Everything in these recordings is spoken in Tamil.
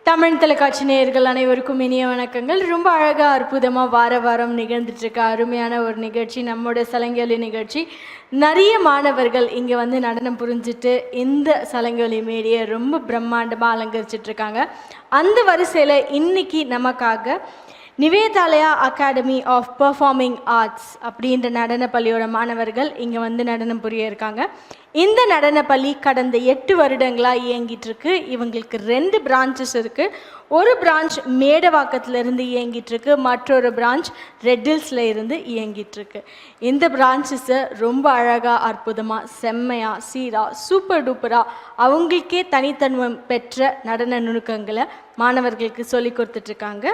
தமிழ் தொலைக்காட்சி நேயர்கள் அனைவருக்கும் இனிய வணக்கங்கள். ரொம்ப அழகாக அற்புதமாக வாரம் நிகழ்ந்துட்டுருக்க அருமையான ஒரு நிகழ்ச்சி நம்மளோட சலங்கொலி நிகழ்ச்சி. நிறைய மாணவர்கள் இங்கே வந்து நடனம் புரிஞ்சுட்டு இந்த சலங்கொலி மேடையை ரொம்ப பிரம்மாண்டமாக அலங்கரிச்சிட்ருக்காங்க. அந்த வரிசையில் இன்னைக்கு நமக்காக நிவேதாலயா அகாடமி ஆஃப் பெர்ஃபார்மிங் ஆர்ட்ஸ் அப்படின்ற நடன பள்ளியோட மாணவர்கள் இங்கே வந்து நடனம் புரிய இருக்காங்க. இந்த நடனப்பள்ளி கடந்த 8 வருடங்களாக இயங்கிட்டு இருக்கு. இவங்களுக்கு 2 பிரான்ச்சஸ் இருக்குது. ஒரு பிரான்ச் மேடவாக்கத்திலிருந்து இயங்கிட்டுருக்கு, மற்றொரு பிரான்ச் ரெட்டில்ஸில் இருந்து இயங்கிட்டுருக்கு. இந்த பிரான்ச்சஸை ரொம்ப அழகாக அற்புதமாக செம்மையாக சீராக சூப்பர் டூப்பராக அவங்களுக்கே தனித்தன்மை பெற்ற நடன நுணுக்கங்களை மாணவர்களுக்கு சொல்லி கொடுத்துட்ருக்காங்க.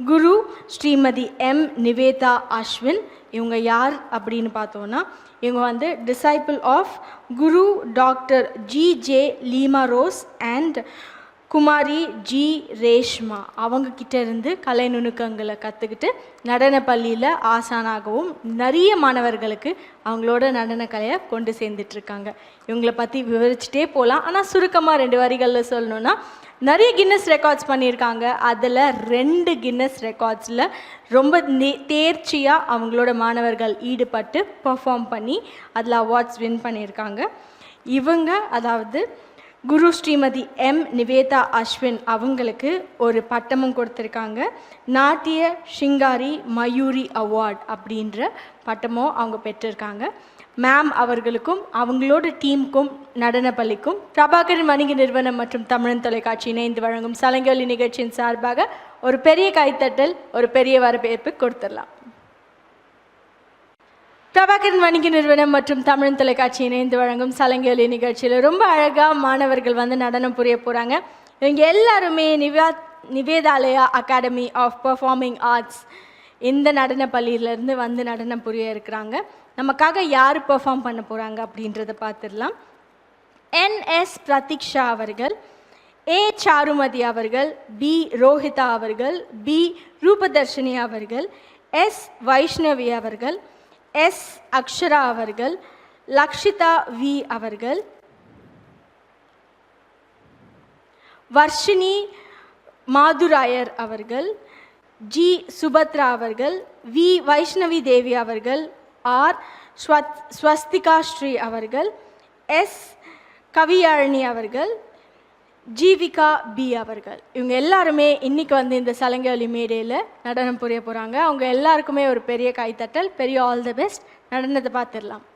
குரு ஸ்ரீமதி எம் நிவேதா அஸ்வின். இவங்க யார் அப்படின்னு பார்த்தோன்னா, இவங்க வந்து disciple of Guru doctor G J. Leema Rose and Kumari G. Reshma. அவங்கக்கிட்ட இருந்து கலை நுணுக்கங்களை கற்றுக்கிட்டு நடன பள்ளியில் ஆசானாகவும் நிறைய மாணவர்களுக்கு அவங்களோட நடனக்கலையை கொண்டு சேர்ந்துட்ருக்காங்க. இவங்களை பற்றி விவரிச்சுட்டே போகலாம். ஆனால் சுருக்கமாக 2 வரிகளில் சொல்லணுன்னா, நிறைய கின்னஸ் ரெக்கார்ட்ஸ் பண்ணியிருக்காங்க. அதில் 2 கின்னஸ் ரெக்கார்ட்ஸில் ரொம்ப தேர்ச்சியாக அவங்களோட மாணவர்கள் ஈடுபட்டு பர்ஃபார்ம் பண்ணி அதில் அவார்ட்ஸ் வின் பண்ணியிருக்காங்க. இவங்க அதாவது குரு ஸ்ரீமதி எம் நிவேதா அஸ்வின் அவங்களுக்கு ஒரு பட்டமும் கொடுத்துருக்காங்க. நாட்டிய ஷிங்காரி மயூரி அவார்ட் அப்படின்ற பட்டமும் அவங்க பெற்றிருக்காங்க. மேம் அவர்களுக்கும் அவங்களோட டீமுக்கும் நடனப்பள்ளிக்கும் பிரபாகரன் வணிக நிறுவனம் மற்றும் தமிழன் தொலைக்காட்சி இணைந்து வழங்கும் சலங்கொலி நிகழ்ச்சியின் சார்பாக ஒரு பெரிய கைத்தட்டல், ஒரு பெரிய வரவேற்பு கொடுத்துடலாம். பிரபாகரன் வணிக நிறுவனம் மற்றும் தமிழன் தொலைக்காட்சி இணைந்து வழங்கும் சலங்கொலி நிகழ்ச்சியில் ரொம்ப அழகாக மாணவர்கள் வந்து நடனம் புரிய போகிறாங்க. இவங்க எல்லாருமே நிவேதாலயா அகாடமி ஆஃப் பெர்ஃபார்மிங் ஆர்ட்ஸ் இந்த நடன பள்ளியிலேருந்து வந்து நடனம் புரிய இருக்கிறாங்க. நமக்காக யார் பெர்ஃபார்ம் பண்ண போகிறாங்க அப்படின்றத பார்த்துடலாம். என்.எஸ். பிரதீக்ஷா அவர்கள், ஏ. சாருமதி அவர்கள், பி. ரோஹிதா அவர்கள், பி. ரூபதர்ஷினி அவர்கள், எஸ். வைஷ்ணவி அவர்கள், எஸ். அக்ஷரா அவர்கள், லக்ஷிதா வி அவர்கள், வர்ஷினி மாதுராயர் அவர்கள், ஜி. சுபத்ரா அவர்கள், வி. வைஷ்ணவி தேவி அவர்கள், ஆர். ஸ்வஸ்திகா ஸ்ரீ அவர்கள், எஸ். கவியாழினி அவர்கள், ஜீவிகா பி அவர்கள். இவங்க எல்லாருமே இன்றைக்கி வந்து இந்த சலங்கொலி மேடையில் நடனம் புரிய போகிறாங்க. அவங்க எல்லாருக்குமே ஒரு பெரிய கைத்தட்டல், பெரிய ஆல் தி பெஸ்ட். நடனத்தை பார்த்துடலாம்.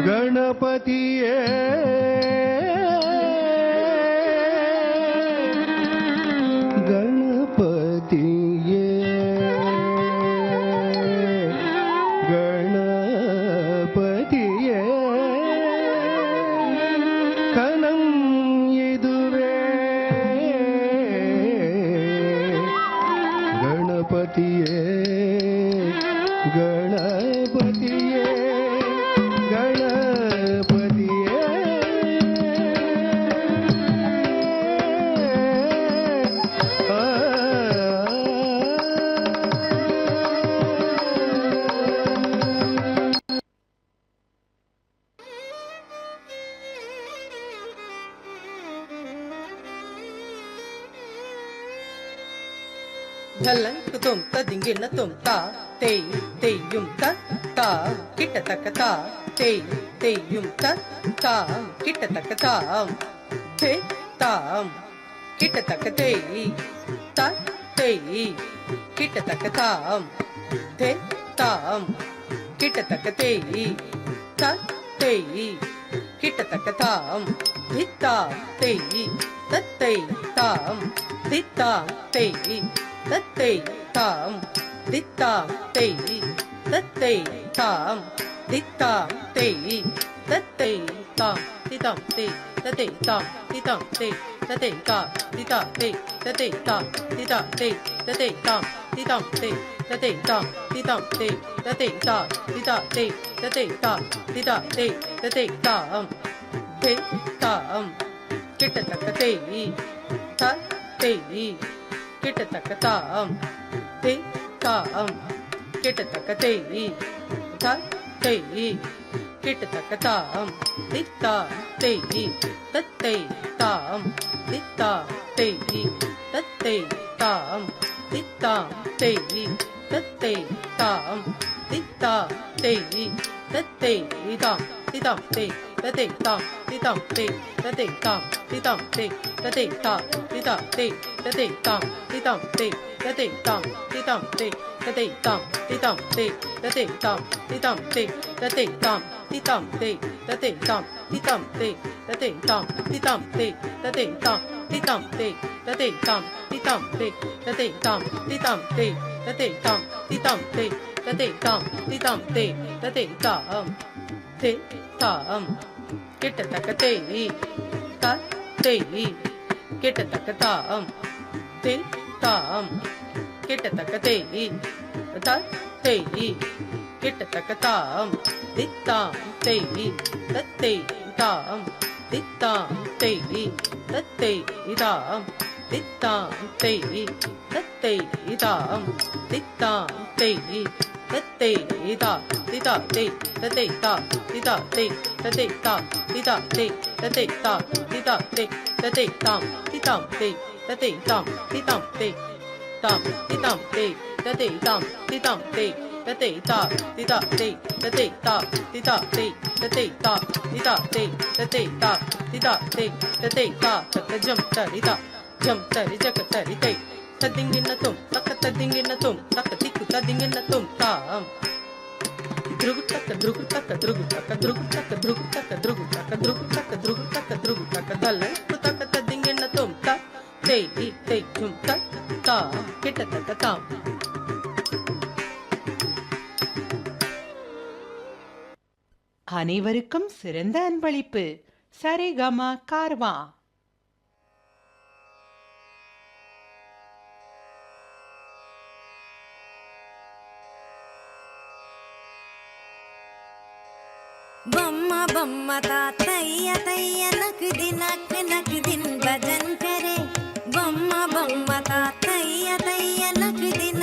गणपतिये गणपतिये गणपतिये कनं इदुवे गणपतिये गणपतिये tum ta dingina tum ta te te yum ta ta kita taka ta te te yum ta ta kita taka ta te ta kita taka te ta te kita taka ta te ta kita taka te ta te kita taka ta ditta te tatte tam ditta te tatte tam ditta te tatte tam ditta te tatte tam ditam te tatte tam ditam te tatte tam dita te tatte tam dita te tatte tam ditam te tatte tam ditam te tatte tam dita te tatte tam dita te tatte tam te tam kita taka te ta te kita taka tam te tam kita taka te ta te kita taka tam ditta te tatte tam ditta te tatte tam ditta te tatte tam ditta te tatte tam ditam te tatte tam ditam te tatte tam ditam te tatte tam dita te tatte tam ditam te tatte tam ditam te tatte tam ditam te tatte tam ditam te tatte tam ditam te tatte tam ditam te tatte tam ditam te tatte tam ditam te tatte tam ditam te tatte tam ditam te tatte tam ditam te tatte tam ditam te tatte tam te tam kita taka te ta te kita taka tam te tam kita taka te ta te kita taka tam ditta te tatte tam ditta te tatte tam ditta te tatte tam ditta te tatte tam dita te tatte tam dita te tatte tam dita te tatte tam ta te ta te tam ti tam te ta te tam ti tam te tam ti tam te ta te tam ti tam te ta te ta ti ta te ta te ta ti ta te ta te ta ti ta te ta te ta ti ta te ta te ta ta jam ta ri ta jam ta ri ja ka ta ri te ta dingina tum ta ka ta dingina tum ta ka ti ku ta dingina tum tam drugu-taka, drugu-taka, drugu-taka, drugu-taka, drugu-taka, drugu-taka, drugu-taka, drugu-taka, drugu-taka, dallan-ku-taka, ta-ding-in-na-tum-ta, te-i-te-tum-ta, ta, kita-taka-tam. அனைவருக்கும் சிறந்த அன்பளிப்பு. சரிகம கார்வா. बम्मा बम्मा तातैया तैया नक दिन भजन करे बम्मा बम्मा तातैया तैया नक दिन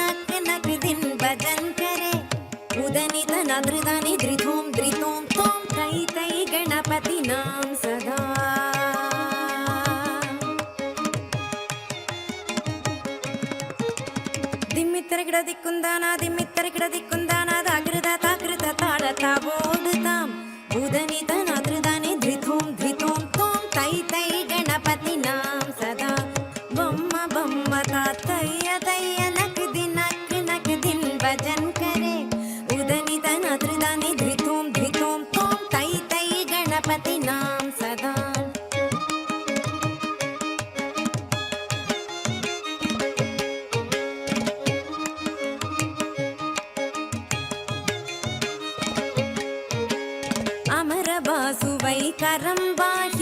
भजन करे उदनि तनद्रदानि धृतों धृतों तों तै तै गणपति नाम सदा दिम्मित्तर दिक्कुंदाना दाकृत ताकृत ताड़ता बोधताम् उदनि तनद्रदानि धृतों धृतों तों तै तै गणपति नाम सदा बम्मा बम्मा तातैया तैया नक दिन भजन करे उदनि तनद्रदानि धृतों धृतों तों तै तै गणपति नाम सदा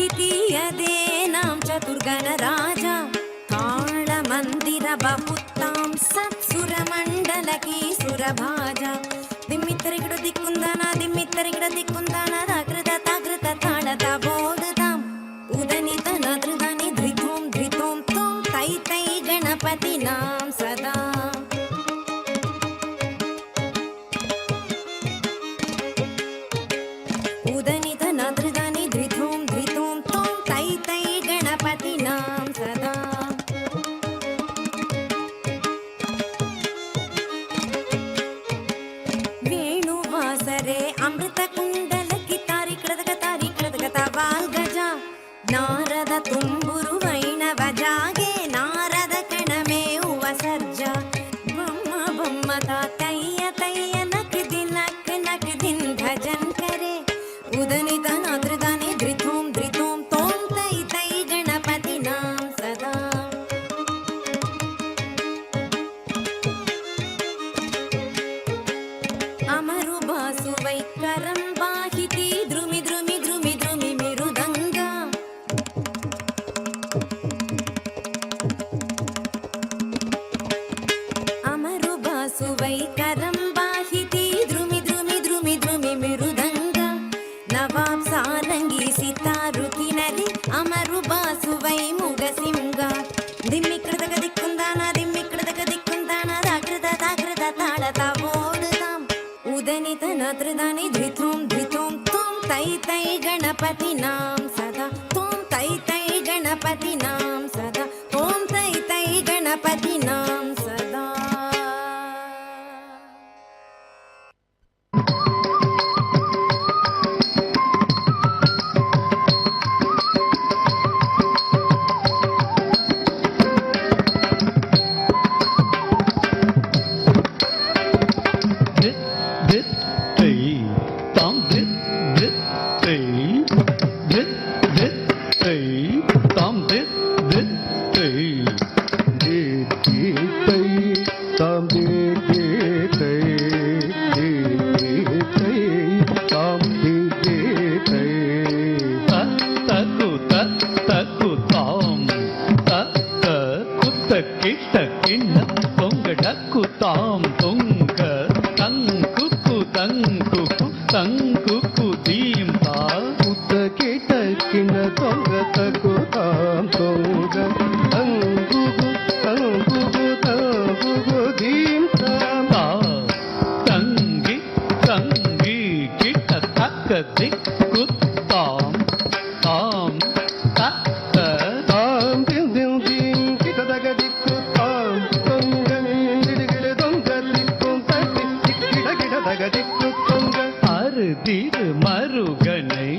करम्बाहितीयदेनां चतुर्गणराजा ताळमन्दिरबहुत्तां सत्सुरमण्डलकीसुरभाजा दिम्मित्तरिगिड दिक्कुंदाना दाकृत ताकृत ताळत बोधताम् उदनि तनद्रदानि धृतों धृतों तों तै तै गणपति नाम सदा उदनि तनद्रदानि धृतों धृतों तों तै तै गणपति नाम सदा वेणुवासरे अमृतकुण्डल कितारि कृतगता वाल्गजा नारद तुम्बुरु वैणव जागे नारद कणमे उवसर्जा बम्मा बम्मा तातैया तैया नक दिन भजन करे उदनि तनद्रदानि धृतों धृतों तों तै तै गणपति नाम सदा अमरुबासुवै करम्बाहिती द्रुमि द्रुमि द्रुमि द्रुमि मिरुदङ्गा अमरुबासुवै करम्बाहिती द्रुमि द्रुमि द्रुमि द्रुमि मिरुदङ्गा नवाब सारंगी सितारु किनरि अमरुबासुवै मुगसिंगा दिम्मिकृतक दिक्कुंदाना दाकृत ताकृत ताळत बोधताम् उदनि तनद्रदानि धृतों धृतों तों तै तै गणपति नाम सदा तों तै तै गणपति नाम सदा तों तै तै गणपति नाम सदा Dick, good, Tom, திருமருகனை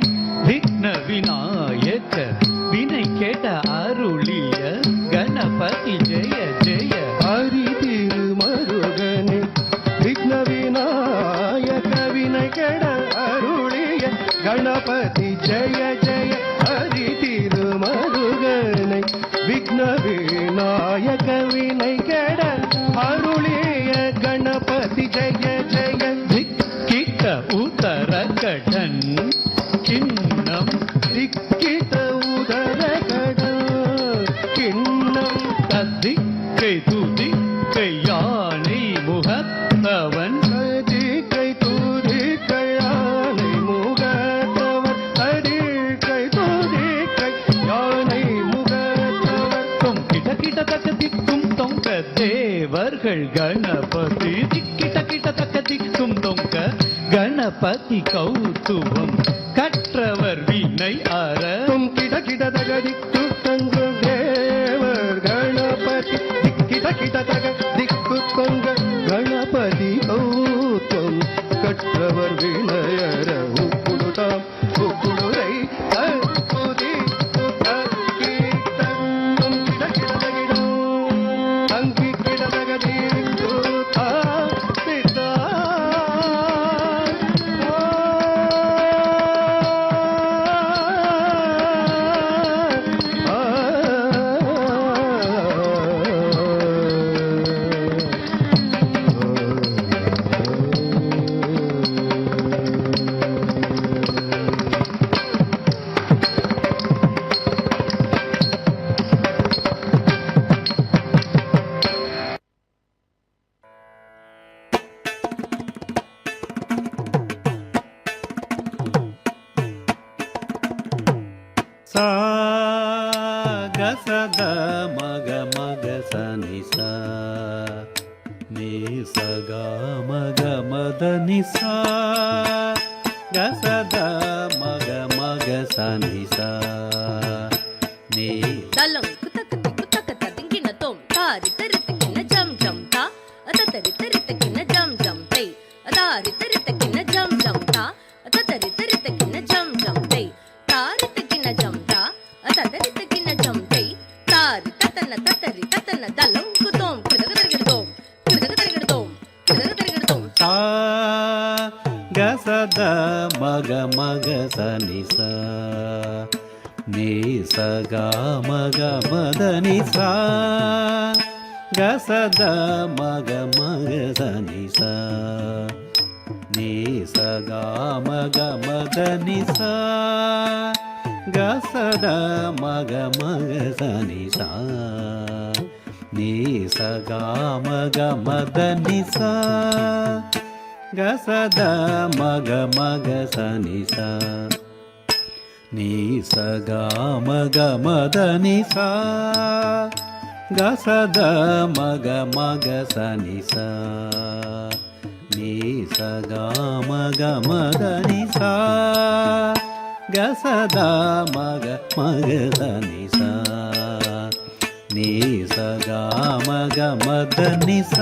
விக்ன விநாயக வினை கேட்ட அருளிய கணபதி ஜெய ஜெய. ஹரி திருமருகனை விக்ன விநாயக வினை கேட அருளிய கணபதி ஜெய ஜெய. ஹரி திருமருகனை விக்ன விநாயக வினை கேட அருளிய கணபதி ஜெய ஜெய. திக்கிட்ட உதர கடன் கிண்ணம் திக்கிட்ட உதர கடன் கிண்ணம் தத்திக்கை துதிக்கை யானை முகத்தவன் ததிக்கை துதிக்கை யானை முகத்தவன் ததிக்கை துதிக்கை யானை முகத்தவன். தொம் கிட்ட கிட்ட தக்க திக்கும் தொங்க தேவர்கள் கணபதி திக்கிட்ட கிட்ட தக்க திக்கும் தொங்க கணபதி கௌத்துவம் கற்றவர் வினை அற. தொம் கிட கிட தக திக்கு தொங்க தேவர் கணபதி திக்கிட கிட தக திக்கு தொங்க கணபதி கௌத்துவம் கற்றவர் வினையற. உப்புடுதாம் உப்புடுரை தற்புதி அங்கி கிடதக தீர்த்து தாப்பித்தா. सा ग स ग म ग म ग स नि सा नि स ग म ग म द नि सा ग स ग म ग म ग स नि सा नि. தலம் குத்தக்க குத்தக்க ததிங்கின தோம் தாரி தரித்தக்கின ஜம் ஜம் தா அத தரி தரித்தக்கின ஜம் ஜம் தை அதாரி தரித்தக்கின ஜம் ஜம் தா அத தரி தரித்தக்கின ஜம் ஜம் தை தாரி தக்கின ஜம் தா அத தரித்தக்கின ஜம் தை தாரி தத்தன தத்தரி தத்தன தலம் குத்தோம் குதக தரிகிடதோம் குதக தரிகிடதோம் குதக தரிகிடதோம். सा ग स द म ग म ग स नि सा नि स ग म ग म द नि सा ग स द म ग म ग स नि सा नि स ग म ग म द नि सा ग स द म ग म ग स नि सा नि स ग म ग म द नि सा ग स द म ग म ग स नि सा नि स ग म ग म द नि सा ग स द म ग म ग स नि सा नि स ग म ग म द नि सा ग स द म ग म ग स नि सा नि स ग म ग म द नि सा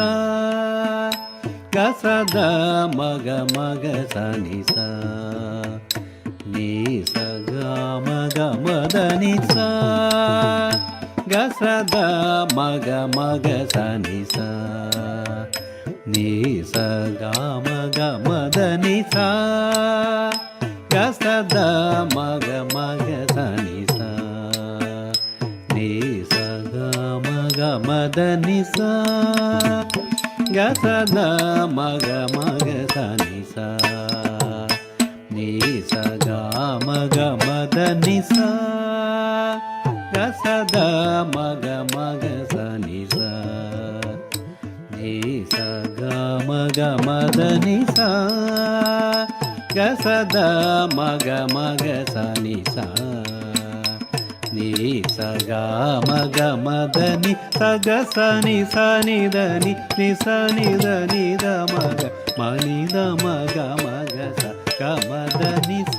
ग स द म ग म ग स नि सा नि स ग म ग म द नि सा ग स द म ग म ग स नि सा नि स ग म ग म द नि सा ग स द म ग म ग स नि सा नि स ग म ग म द नि सा ग स द म ग म ग स नि सा नि स ग म ग म द नि सा ग स द म ग म ग स नि सा नि स ग म ग म द नि सा ग स द म ग म ग स नि सा नि स ग म ग म द नि ಸ ಗ ಸ ನಿ ಸ ನಿ ದ ನಿ ನಿ ಸ ನಿ ದ ನಿ ದ ಮ ಗ ಮ ನಿ ದ ಮ ಗ ಮ ಗ ಸ ಗ ಮ ದ ನಿ ಸ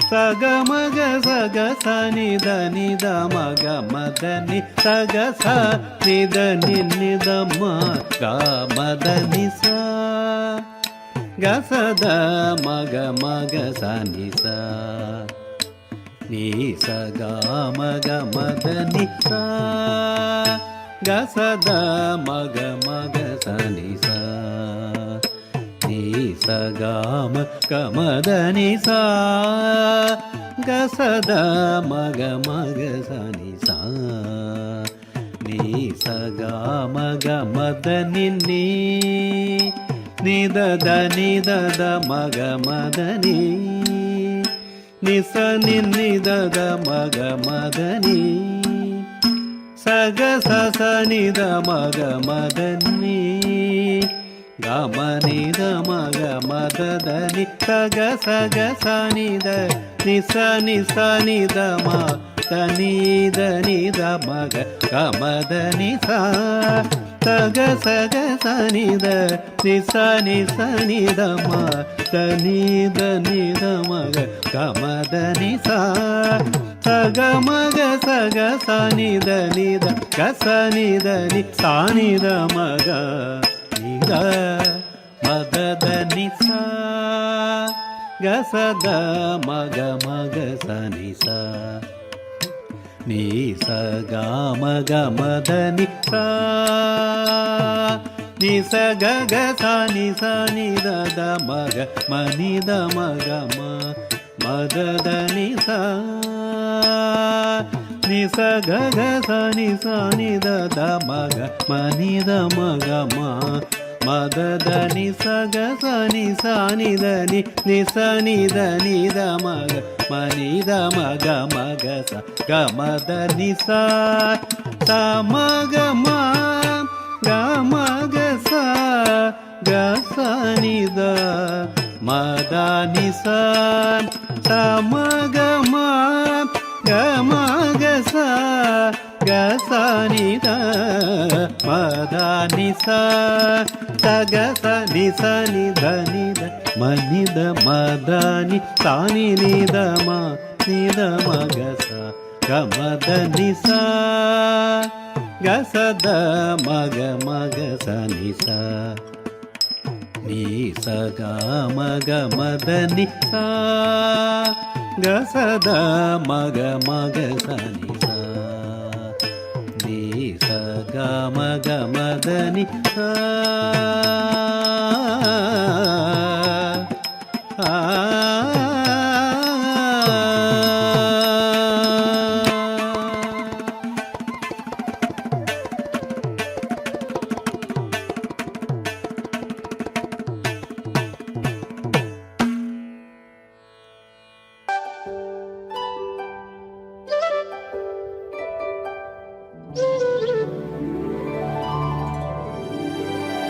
ಸ ಗ ಮ ಗ ಸ ಗ ಸ ನಿ ದ ನಿ ದ ಮ ಗ ಮ ದ ನಿ ಸ ಗ ಸ ನಿ ದ ನಿ ನಿ ದ ಮ ಗ ಮ ದ ನಿ ಸ ಗಸದ ಮಗ ಮಗ ಸನಿ ಸ ನೀ ಸ ಗ ಮಗ ಮದ ನಿ ಸ ಗಸದ ಮಗ ಮಗ ಸನಿ ಸ ನೀ ಸ ಗ ಮ ಮದ ನಿ ಸ ಗಸದ ಮಗ ಮಗ ಸನಿ ಸ ನೀ ಸ ಗ ಮಗ ಮದ ನಿನ್ನಿ ನಿದ ನಿದ ಮಗ ಮದ ನೀ ನಿಸ ನಿನ್ನಿದ ಮಗ ಮದ ನೀ ಸಗ ಸಸ ನಿದ ಮಗ ಮದ ನೀ ಗಮ ನಿದ ಮಗ ಮದದ ನಿ ಸಗ ಸಗ ಸನಿದ ನಿಸ ನಿಸ ನಿದ ಮ ತನಿದ ನಿದ ಮಗ ಗಮದ ನಿಸ ಸಗ ಸಗ ಸನಿದ ನಿಸ ನಿಸ ನಿದ ಮ ತನಿದ ನಿದ ಮಗ ಗಮದ ನಿಸ ಸಗ ಮಗ ಸಗ ಸನಿದ ನಿದ ಗಸ ನಿದ ನಿ ಸಾನಿದ ಮಗ ನಿದ ಮದದ ನಿಸ ಗಸದ ಮಗ ಮಗ ಸನಿ ಸ ನೀ ಸ ಗ ಮಗ ಮದ ನಿ ಸ ನಿ ಸ ಗ ಗ ಸ ನಿ ಸ ನಿ ದ ದ ಮಗ ಮನಿ ದ ಮಗ ಮ ಮದದ ನಿ ಸ ನಿ ಸ ಗ ಗ ಸ ನಿ ಸ ನಿ ದ ದ ಮಗ ಮನಿ ದ ಮಗ ಮ ಮದದ ನಿ ಸ ಗ ಸ ನಿ ಸ ನಿ ದ ನಿ ನಿ ಸ ನಿ ದ ನಿ ದ ಮಗ ಮನಿ ದ ಮಗ ಮಗ ಸ ಗ ಮದ ನಿ ಸ ಸ ಮಗ ಮ ಗ ಮಗ ಸ ಗ ಸ ನಿ ದ ಮದ ನಿ ಸ ಸ ಮಗ ಮ ಗ ಮಗ ಸ ಗ ಸ ನಿ ದ ಮದ ನಿ ಸ ಸ ಗ ಸ ನಿ ಸ ನಿ ದ ನಿ ದ ಮನಿ ದ ಮದ ನಿ ಸ ನಿ ನಿ ದ ಮ ನಿ ದ ಮಗ ಸ ಗ ಮದ ನಿ ಸ ಗ ಸ ದ ಮಗ ಮಗ ಸ ನಿ ಸ ನೀ ಸ ಗ ಮಗ ಮದ ನಿ ಸ ಗ ಸ ದ ಮಗ ಮಗ ಸ ನಿ ಸ ನೀ ಸ ಗ ಮಗ ಮದ ನಿ ಸ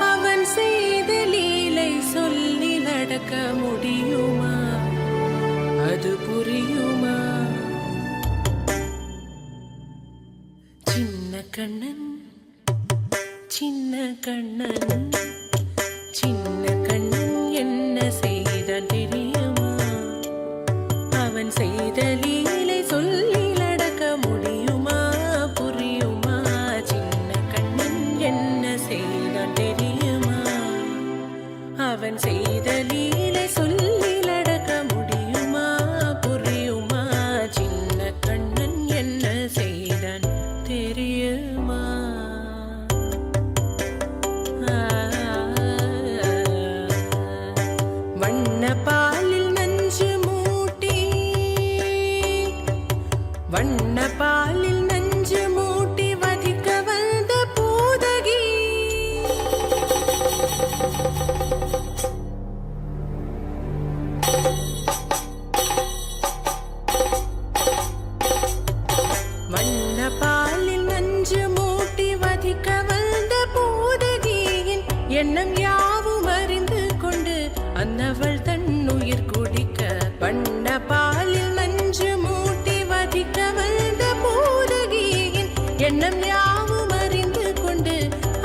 அவன் செய்த லீலை சொல்லி நடக்க முடியுமா? அது புரியுமா? சின்ன கண்ணன் சின்ன கண்ணன் சின்ன கண்ணன் என்ன செய்தான் தெரியுமா? அவன் செய்த லீலை சொல்லி நடக்க முடியுமா? புரியுமா? சின்ன கண்ணன் என்ன செய்தான் தெரியுமா? அவன் செய்த லீலை சொல்லி நடக்க முடியுமா? புரியுமா? சின்ன கண்ணன் என்ன செய்தான் தெரியுமா? வண்ண பாலில் நஞ்சு மூட்டி வண்ண பாலில் நஞ்சு மூட்டி வதிக்க வந்த பூதகி வண்ண பாலில் நஞ்சு மூட்டி வதிக்க வந்த பூதகியின் எண்ணம் யாவும் அறிந்து கொண்டு அன்னவள் தன்னுயிர் குடிக்க வண்ண பாலில் நஞ்சு மூட்டி வதிக்க வந்த பூதகியின் எண்ணம் யாவும் அறிந்து கொண்டு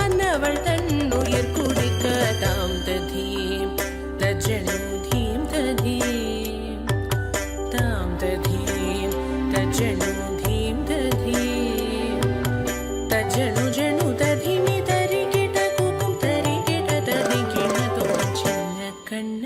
அன்னவள் தன்னுயிர் குடிக்க தாம் ததீம் தஜ்ஜனு தீம் ததீம் தாம் ததீம் தஜ்ஜனு தீம் ததீம் தஜ்ஜனு ஜனு ததிமி தரிகிட குகும் தரிகிட ததிகிட தோம் சின்ன கண்ண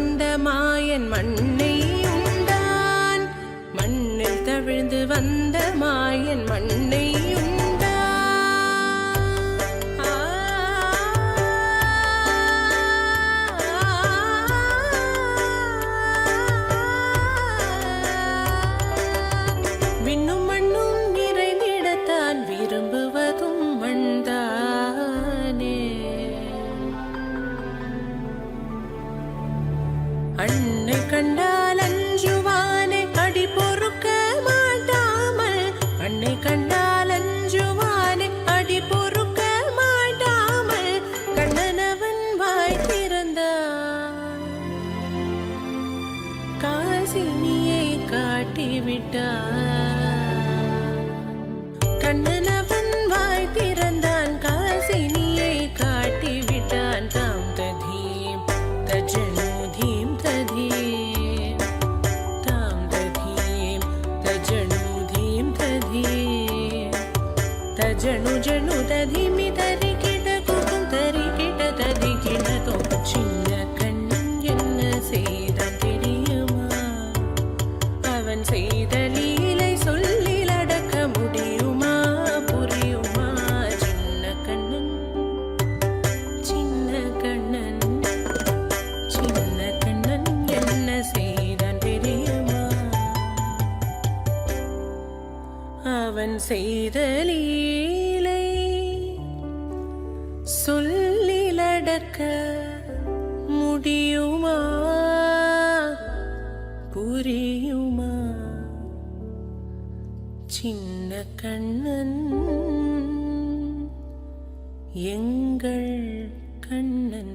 வந்த மாயன் மண்ணை உண்டான், மண்ணில் தவிழ்ந்து வந்த மாயன் மண்ணை விண்ணும் மண்ணும் நிறைந்திடத்தான் விரும்புவதும் மண்தானே. அன்னை கண்டால் அஞ்சுவானே அடி பொறுக்க மாட்டாமல், அன்னை கண்டால் அஞ்சுவானே அடி பொறுக்க மாட்டாமல், கண்ணனவன் வாய் திறந்தான் காசினியை காட்டிவிட்டான். கண்ணனவன் வாய் திறந்தான் காசினியை காட்டிவிட்டான். தாம் ததீம் தஜனு தீம் ததீம், தாம் ததீம் தஜனு தீம் ததீம், தஜனு ஜனு ததீமி தரிகிட குகும் தரிகிட ததிகிடதோ. சின்ன கண்ணன் என்ன செய்தான் தெரியுமா? அவன் செய்த லீலை சொல்லில் அடக்க முடியுமா? புரியுமா? சின்ன கண்ணன் சின்ன கண்ணன் சின்ன கண்ணன் என்ன செய்தான் தெரியுமா? அவன் செய்த லீலை சொல்லில் அடக்க முடியுமா? புரியுமா? சின்ன கண்ணன் எங்கள் கண்ணன்.